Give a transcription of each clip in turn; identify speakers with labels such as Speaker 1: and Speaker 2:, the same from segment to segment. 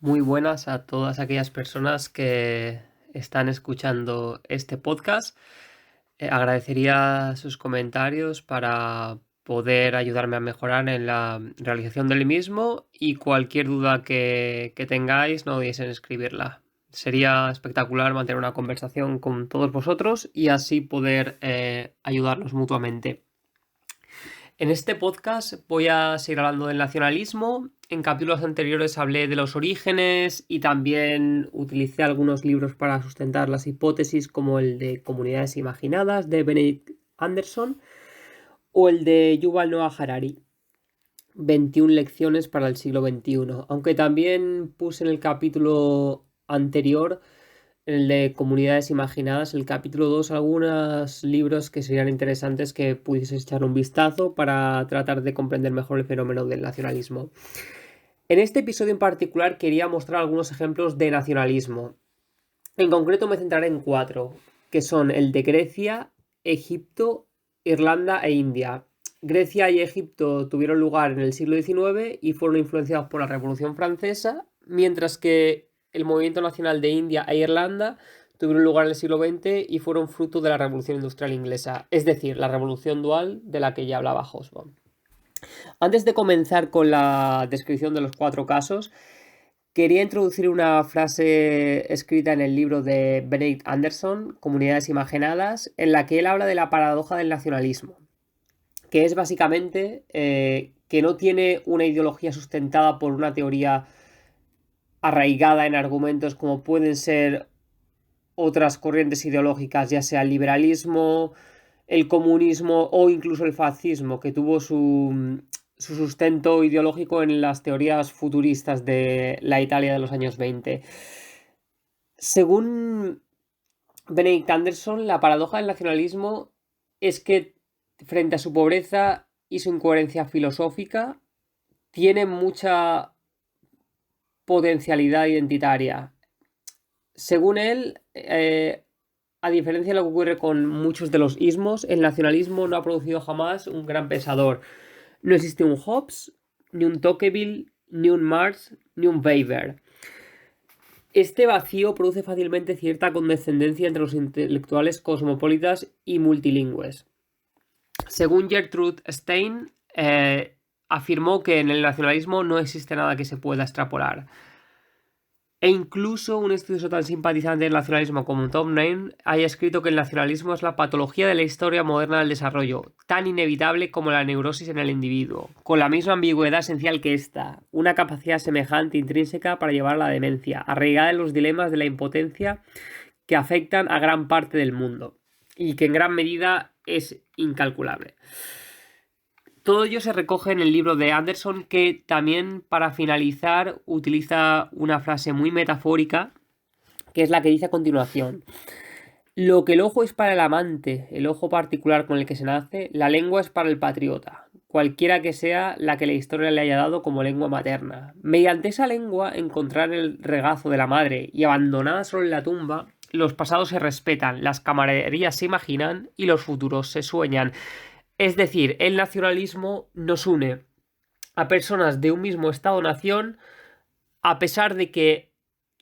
Speaker 1: Muy buenas a todas aquellas personas que están escuchando este podcast. Agradecería sus comentarios para poder ayudarme a mejorar en la realización del mismo y cualquier duda que tengáis no dudéis en escribirla. Sería espectacular mantener una conversación con todos vosotros y así poder ayudarnos mutuamente. En este podcast voy a seguir hablando del nacionalismo. En capítulos anteriores hablé de los orígenes y también utilicé algunos libros para sustentar las hipótesis, como el de Comunidades Imaginadas de Benedict Anderson o el de Yuval Noah Harari, 21 lecciones para el siglo XXI. Aunque también puse en el capítulo anterior, el de Comunidades Imaginadas, el capítulo 2, algunos libros que serían interesantes que pudieses echar un vistazo para tratar de comprender mejor el fenómeno del nacionalismo. En este episodio en particular quería mostrar algunos ejemplos de nacionalismo. En concreto me centraré en 4, que son el de Grecia, Egipto, Irlanda e India. Grecia y Egipto tuvieron lugar en el siglo XIX y fueron influenciados por la Revolución Francesa, mientras que el movimiento nacional de India e Irlanda tuvieron lugar en el siglo XX y fueron fruto de la Revolución Industrial Inglesa, es decir, la revolución dual de la que ya hablaba Hobsbawm. Antes de comenzar con la descripción de los 4 casos, quería introducir una frase escrita en el libro de Benedict Anderson, Comunidades Imaginadas, en la que él habla de la paradoja del nacionalismo, que es básicamente que no tiene una ideología sustentada por una teoría arraigada en argumentos como pueden ser otras corrientes ideológicas, ya sea el liberalismo, el comunismo o incluso el fascismo, que tuvo su sustento ideológico en las teorías futuristas de la Italia de los años 20. Según Benedict Anderson, la paradoja del nacionalismo es que frente a su pobreza y su incoherencia filosófica, tiene mucha potencialidad identitaria. Según él, a diferencia de lo que ocurre con muchos de los ismos, el nacionalismo no ha producido jamás un gran pensador. No existe un Hobbes, ni un Tocqueville, ni un Marx, ni un Weber. Este vacío produce fácilmente cierta condescendencia entre los intelectuales cosmopolitas y multilingües. Según Gertrude Stein, afirmó que en el nacionalismo no existe nada que se pueda extrapolar. E incluso un estudioso tan simpatizante del nacionalismo como Tom Nain haya escrito que el nacionalismo es la patología de la historia moderna del desarrollo, tan inevitable como la neurosis en el individuo, con la misma ambigüedad esencial que esta, una capacidad semejante intrínseca para llevar a la demencia, arraigada en los dilemas de la impotencia que afectan a gran parte del mundo, y que en gran medida es incalculable. Todo ello se recoge en el libro de Anderson, que también, para finalizar, utiliza una frase muy metafórica, que es la que dice a continuación: lo que el ojo es para el amante, el ojo particular con el que se nace, la lengua es para el patriota, cualquiera que sea la que la historia le haya dado como lengua materna. Mediante esa lengua encontrar el regazo de la madre y abandonada solo en la tumba, los pasados se respetan, las camaraderías se imaginan y los futuros se sueñan. Es decir, el nacionalismo nos une a personas de un mismo estado-nación, a pesar de que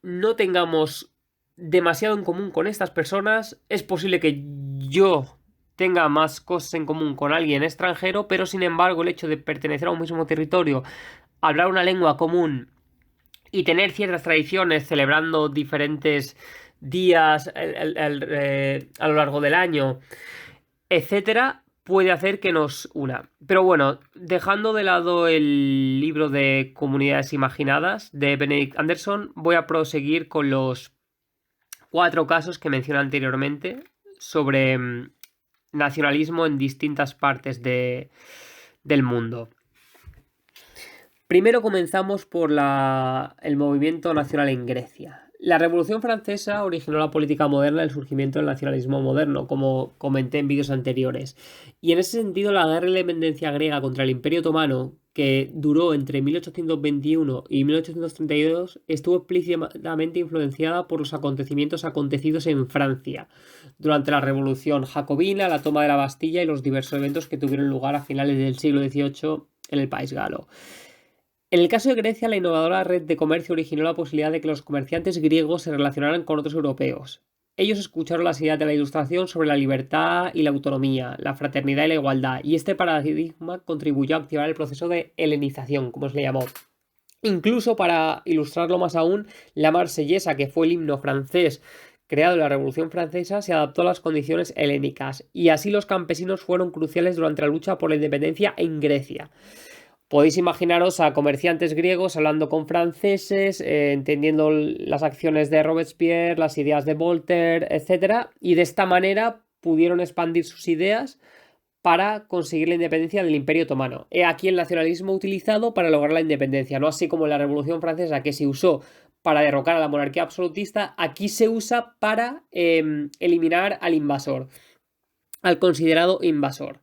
Speaker 1: no tengamos demasiado en común con estas personas. Es posible que yo tenga más cosas en común con alguien extranjero, pero sin embargo el hecho de pertenecer a un mismo territorio, hablar una lengua común y tener ciertas tradiciones celebrando diferentes días a lo largo del año, etcétera, puede hacer que nos una. Pero bueno, dejando de lado el libro de Comunidades Imaginadas de Benedict Anderson, voy a proseguir con los 4 casos que mencioné anteriormente sobre nacionalismo en distintas partes del mundo. Primero comenzamos por el movimiento nacional en Grecia. La Revolución Francesa originó la política moderna, el surgimiento del nacionalismo moderno, como comenté en vídeos anteriores. Y en ese sentido, la guerra de la independencia griega contra el Imperio Otomano, que duró entre 1821 y 1832, estuvo explícitamente influenciada por los acontecimientos acontecidos en Francia durante la Revolución Jacobina, la toma de la Bastilla y los diversos eventos que tuvieron lugar a finales del siglo XVIII en el país galo. En el caso de Grecia, la innovadora red de comercio originó la posibilidad de que los comerciantes griegos se relacionaran con otros europeos. Ellos escucharon las ideas de la Ilustración sobre la libertad y la autonomía, la fraternidad y la igualdad, y este paradigma contribuyó a activar el proceso de helenización, como se le llamó. Incluso, para ilustrarlo más aún, la Marsellesa, que fue el himno francés creado en la Revolución Francesa, se adaptó a las condiciones helénicas, y así los campesinos fueron cruciales durante la lucha por la independencia en Grecia. Podéis imaginaros a comerciantes griegos hablando con franceses, entendiendo las acciones de Robespierre, las ideas de Voltaire, etc. Y de esta manera pudieron expandir sus ideas para conseguir la independencia del Imperio Otomano. He aquí el nacionalismo utilizado para lograr la independencia, no así como en la Revolución Francesa, que se usó para derrocar a la monarquía absolutista. Aquí se usa para eliminar al invasor, al considerado invasor.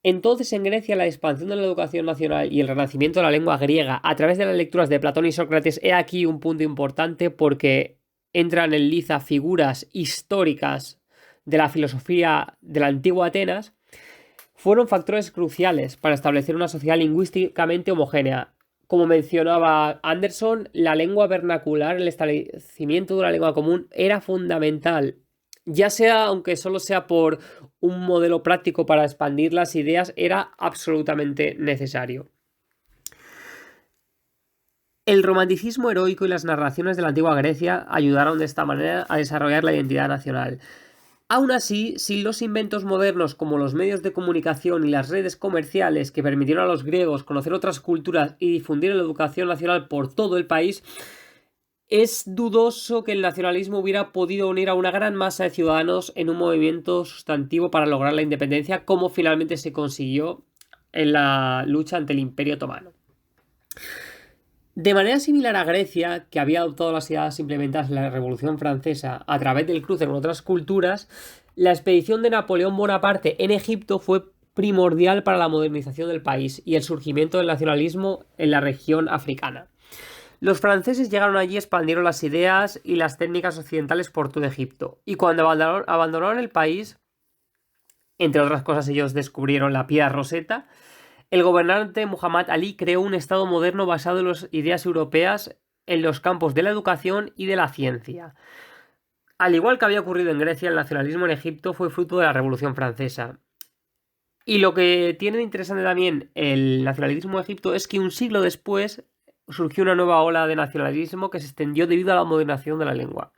Speaker 1: Entonces, en Grecia, la expansión de la educación nacional y el renacimiento de la lengua griega a través de las lecturas de Platón y Sócrates, he aquí un punto importante, porque entran en liza figuras históricas de la filosofía de la antigua Atenas, fueron factores cruciales para establecer una sociedad lingüísticamente homogénea. Como mencionaba Anderson, la lengua vernacular, el establecimiento de una lengua común, era fundamental. Ya sea, aunque solo sea por un modelo práctico para expandir las ideas, era absolutamente necesario. El romanticismo heroico y las narraciones de la antigua Grecia ayudaron de esta manera a desarrollar la identidad nacional. Aún así, sin los inventos modernos como los medios de comunicación y las redes comerciales que permitieron a los griegos conocer otras culturas y difundir la educación nacional por todo el país, es dudoso que el nacionalismo hubiera podido unir a una gran masa de ciudadanos en un movimiento sustantivo para lograr la independencia, como finalmente se consiguió en la lucha ante el Imperio Otomano. De manera similar a Grecia, que había adoptado las ideas implementadas en la Revolución Francesa a través del cruce con otras culturas, la expedición de Napoleón Bonaparte en Egipto fue primordial para la modernización del país y el surgimiento del nacionalismo en la región africana. Los franceses llegaron allí, expandieron las ideas y las técnicas occidentales por todo Egipto, y cuando abandonaron el país, entre otras cosas, ellos descubrieron la piedra Rosetta. El gobernante Muhammad Ali creó un Estado moderno basado en las ideas europeas en los campos de la educación y de la ciencia. Al igual que había ocurrido en Grecia, el nacionalismo en Egipto fue fruto de la Revolución Francesa. Y lo que tiene de interesante también el nacionalismo en Egipto es que un siglo después surgió una nueva ola de nacionalismo que se extendió debido a la modernización de la lengua.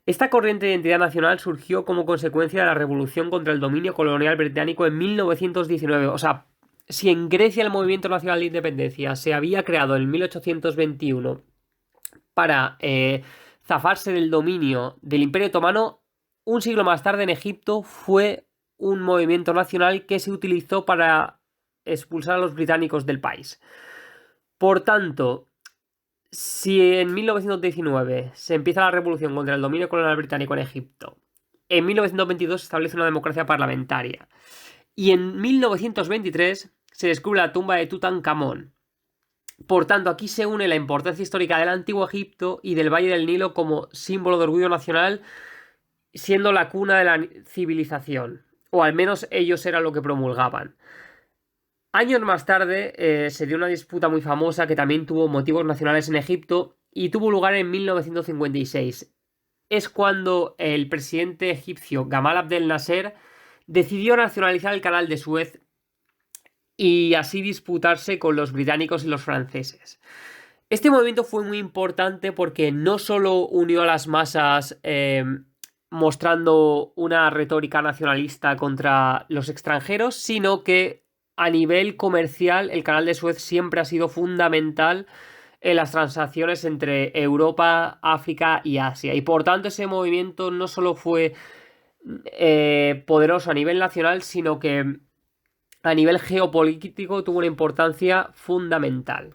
Speaker 1: Esta corriente de identidad nacional surgió como consecuencia de la revolución contra el dominio colonial británico en 1919. O sea, si en Grecia el movimiento nacional de independencia se había creado en 1821 para zafarse del dominio del Imperio Otomano, un siglo más tarde en Egipto fue un movimiento nacional que se utilizó para expulsar a los británicos del país. Por tanto, si en 1919 se empieza la revolución contra el dominio colonial británico en Egipto, en 1922 se establece una democracia parlamentaria, y en 1923 se descubre la tumba de Tutankamón. Por tanto, aquí se une la importancia histórica del antiguo Egipto y del Valle del Nilo como símbolo de orgullo nacional, siendo la cuna de la civilización, o al menos ellos eran lo que promulgaban. Años más tarde se dio una disputa muy famosa que también tuvo motivos nacionales en Egipto y tuvo lugar en 1956. Es cuando el presidente egipcio Gamal Abdel Nasser decidió nacionalizar el canal de Suez y así disputarse con los británicos y los franceses. Este movimiento fue muy importante porque no solo unió a las masas mostrando una retórica nacionalista contra los extranjeros, sino que a nivel comercial el canal de Suez siempre ha sido fundamental en las transacciones entre Europa, África y Asia. Y por tanto ese movimiento no solo fue poderoso a nivel nacional, sino que a nivel geopolítico tuvo una importancia fundamental.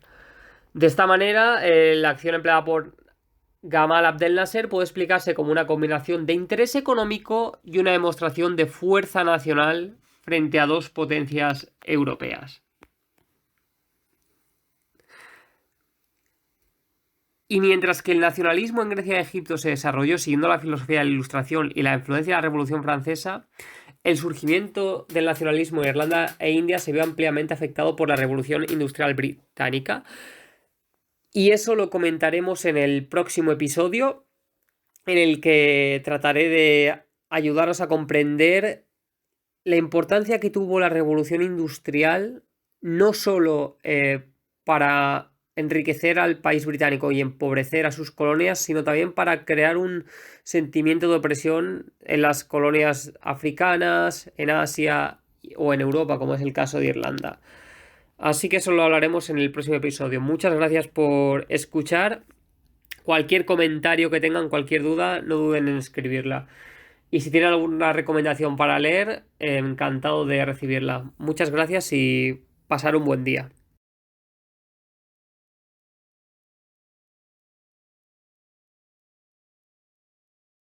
Speaker 1: De esta manera, la acción empleada por Gamal Abdel Nasser puede explicarse como una combinación de interés económico y una demostración de fuerza nacional frente a dos potencias europeas. Y mientras que el nacionalismo en Grecia y Egipto se desarrolló siguiendo la filosofía de la Ilustración y la influencia de la Revolución Francesa, el surgimiento del nacionalismo en Irlanda e India se vio ampliamente afectado por la Revolución Industrial Británica. Y eso lo comentaremos en el próximo episodio, en el que trataré de ayudaros a comprender la importancia que tuvo la Revolución Industrial, no solo para enriquecer al país británico y empobrecer a sus colonias, sino también para crear un sentimiento de opresión en las colonias africanas, en Asia o en Europa, como es el caso de Irlanda. Así que eso lo hablaremos en el próximo episodio. Muchas gracias por escuchar. Cualquier comentario que tengan, cualquier duda, no duden en escribirla. Y si tienen alguna recomendación para leer, encantado de recibirla. Muchas gracias y pasar un buen día.